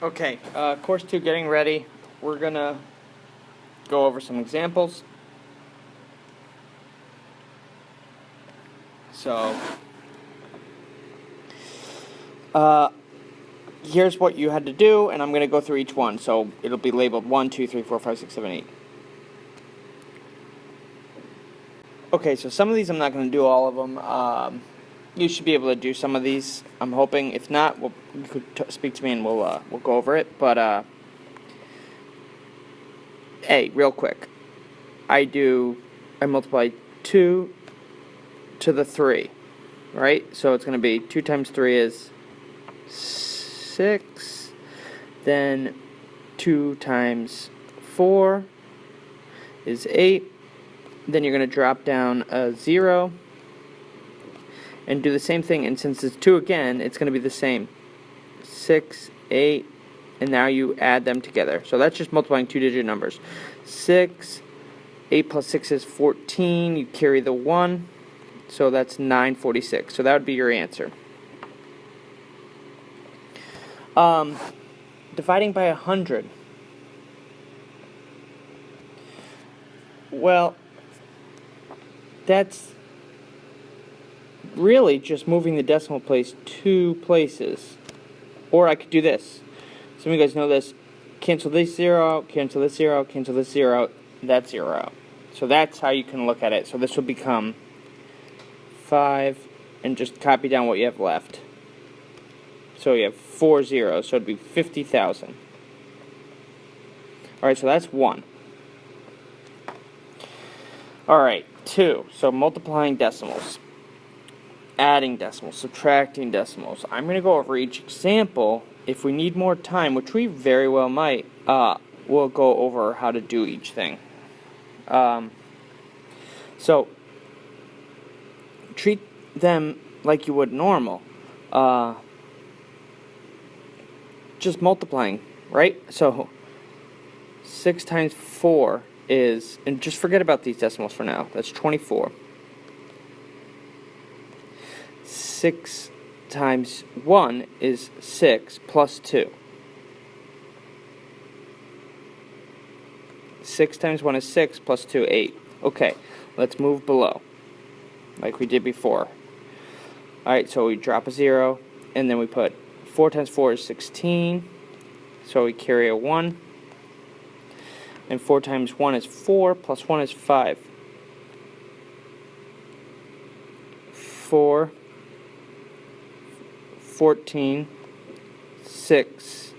Okay, course 2 getting ready. We're going to go over some examples. So, here's what you had to do, and I'm going to go through each one. So, it'll be labeled 1, 2, 3, 4, 5, 6, 7, 8. Okay, so some of these I'm not going to do all of them. You should be able to do some of these, I'm hoping. If not, you could speak to me and we'll go over it. But, hey, real quick. I multiply 2 to the 3, right? So it's going to be 2 times 3 is 6. Then 2 times 4 is 8. Then you're going to drop down a 0 and do the same thing. And since it's 2 again, it's going to be the same. 6, 8, and now you add them together. So that's just multiplying 2-digit numbers. 6, 8 plus 6 is 14. You carry the 1. So that's 946. So that would be your answer. Dividing by 100. Well, that's really just moving the decimal place 2 places. Or I could do this. Some of you guys know this. Cancel this 0, cancel this 0, cancel this 0, that's 0. So that's how you can look at it. So this will become 5, and just copy down what you have left. So you have 4 zeros, so it'd be 50,000. Alright, so that's 1. Alright, 2. So multiplying decimals, adding decimals, subtracting decimals. I'm going to go over each example. If we need more time, which we very well might, we'll go over how to do each thing. So treat them like you would normal. Just multiplying, right? So 6 times 4 is, and just forget about these decimals for now, that's 24. 6 times 1 is 6 plus 2. 6 times 1 is 6 plus 2, 8. Okay, let's move below, like we did before. Alright, so we drop a 0, and then we put 4 times 4 is 16, so we carry a 1. And 4 times 1 is 4, plus 1 is 5. 4, 14, 6.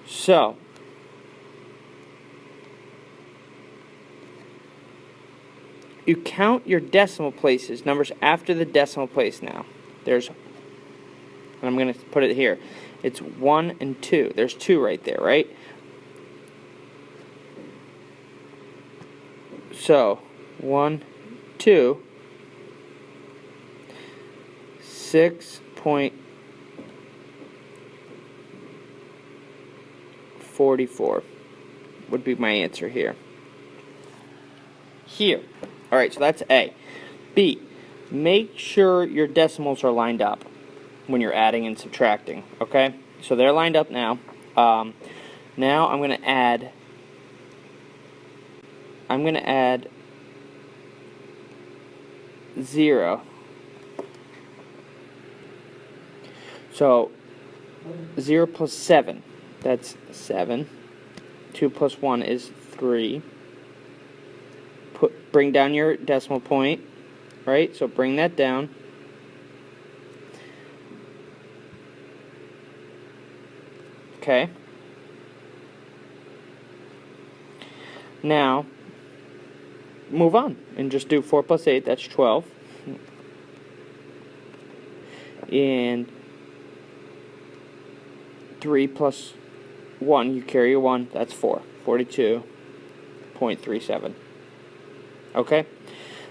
So, you count your decimal places, numbers after the decimal place now. There's, and I'm going to put it here. It's 1 and 2. There's 2 right there, right? So, 1, 2, 6.44 would be my answer here. Here. Alright, so that's A. B. Make sure your decimals are lined up when you're adding and subtracting. Okay? So they're lined up now. Now I'm going to add 0. So 0 plus 7, that's 7. 2 plus 1 is 3. Bring down your decimal point, right? So bring that down. Okay. Now, move on and just do 4 plus 8, that's 12. And 3 plus 1, you carry a 1, that's 4. 42.37. Okay?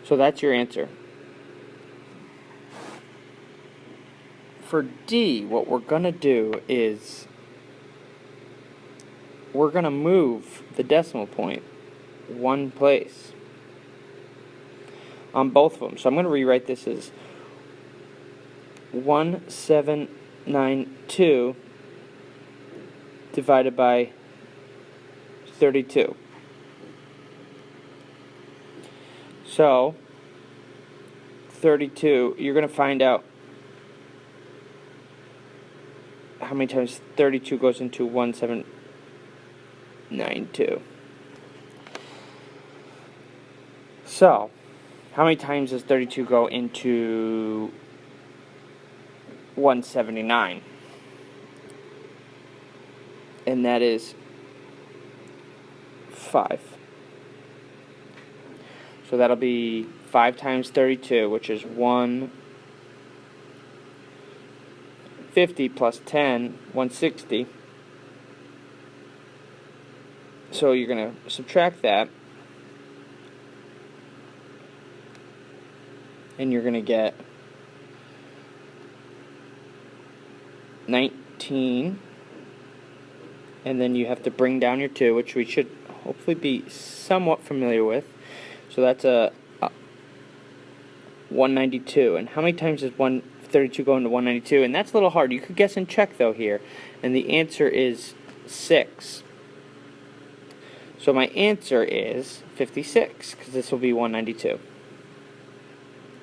So that's your answer. For D, what we're going to do is we're going to move the decimal point 1 place on both of them. So I'm going to rewrite this as 1792 divided by 32. So 32, you're going to find out how many times 32 goes into 1792. So, how many times does 32 go into 179? And that is 5. So that'll be 5 times 32, which is 150 plus 10, 160. So you're going to subtract that, and you're going to get 19, and then you have to bring down your 2, which we should hopefully be somewhat familiar with. So that's a 192. And how many times does 132 go into 192? And that's a little hard. You could guess and check, though, here. And the answer is 6. So my answer is 56, because this will be 192.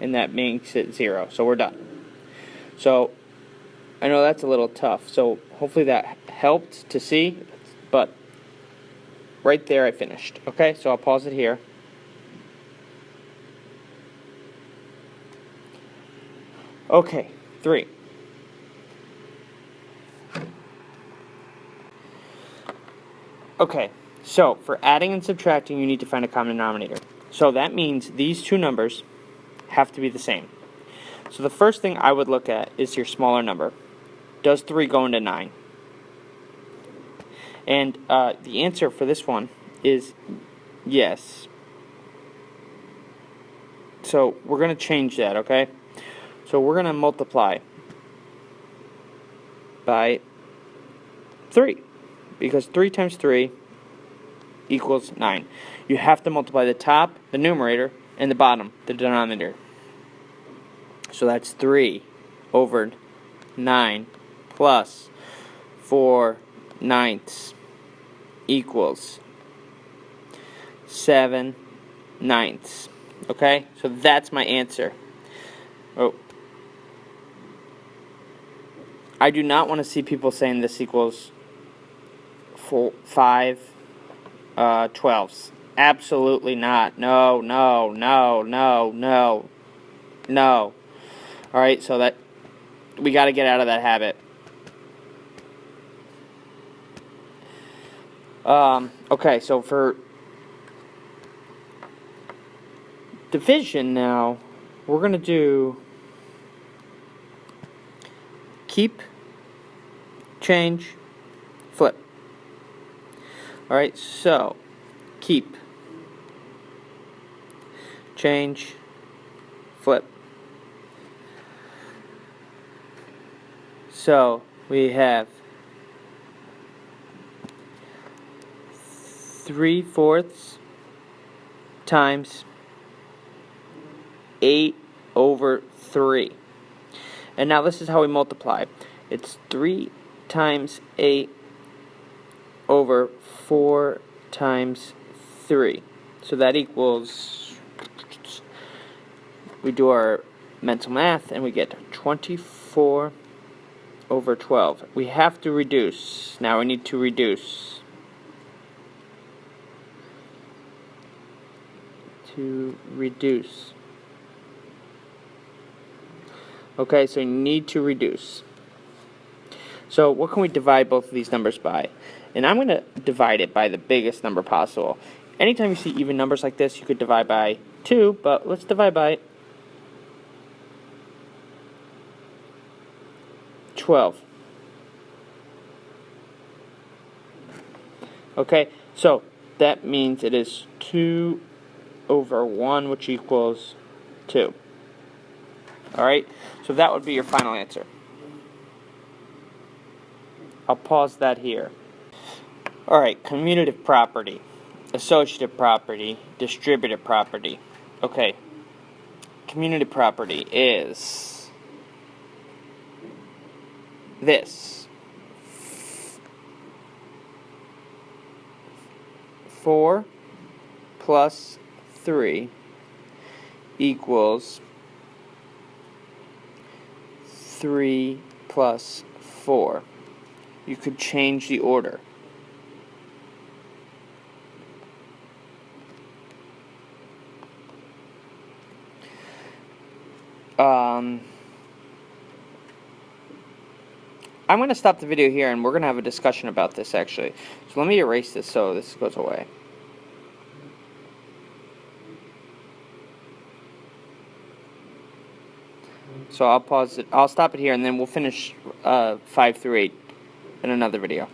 And that makes it 0. So we're done. So I know that's a little tough. So hopefully that helped to see. But right there I finished. Okay, so I'll pause it here. Okay, 3. Okay, so for adding and subtracting, you need to find a common denominator. So that means these two numbers have to be the same. So the first thing I would look at is your smaller number. Does 3 go into 9? And the answer for this one is yes. So we're going to change that, okay? So we're going to multiply by 3, because 3 times 3 equals 9. You have to multiply the top, the numerator, and the bottom, the denominator. So that's 3 over 9 plus 4/9 equals 7/9. Okay? So that's my answer. Oh. I do not want to see people saying this equals 5 12s. Absolutely not. No, no, no, no, no, no. Alright, so that we got to get out of that habit. Okay, so for division now, we're going to do keep, change, flip. Alright, so keep, change, flip. So we have 3/4 times 8/3. And now this is how we multiply. It's 3 times 8/4 times 3. So that equals, we do our mental math and we get 24/12. We have to reduce. Now we need to reduce. Okay, so you need to reduce. So what can we divide both of these numbers by? And I'm going to divide it by the biggest number possible. Anytime you see even numbers like this, you could divide by 2, but let's divide by 12. Okay, so that means it is 2/1, which equals 2. Alright, so that would be your final answer. I'll pause that here. Alright, commutative property, associative property, distributive property. Okay, commutative property is this. 4 plus 3 equals 3 plus 4. You could change the order. I'm going to stop the video here, and we're going to have a discussion about this, actually. So let me erase this so this goes away. So I'll pause it. I'll stop it here, and then we'll finish 5 through 8 in another video.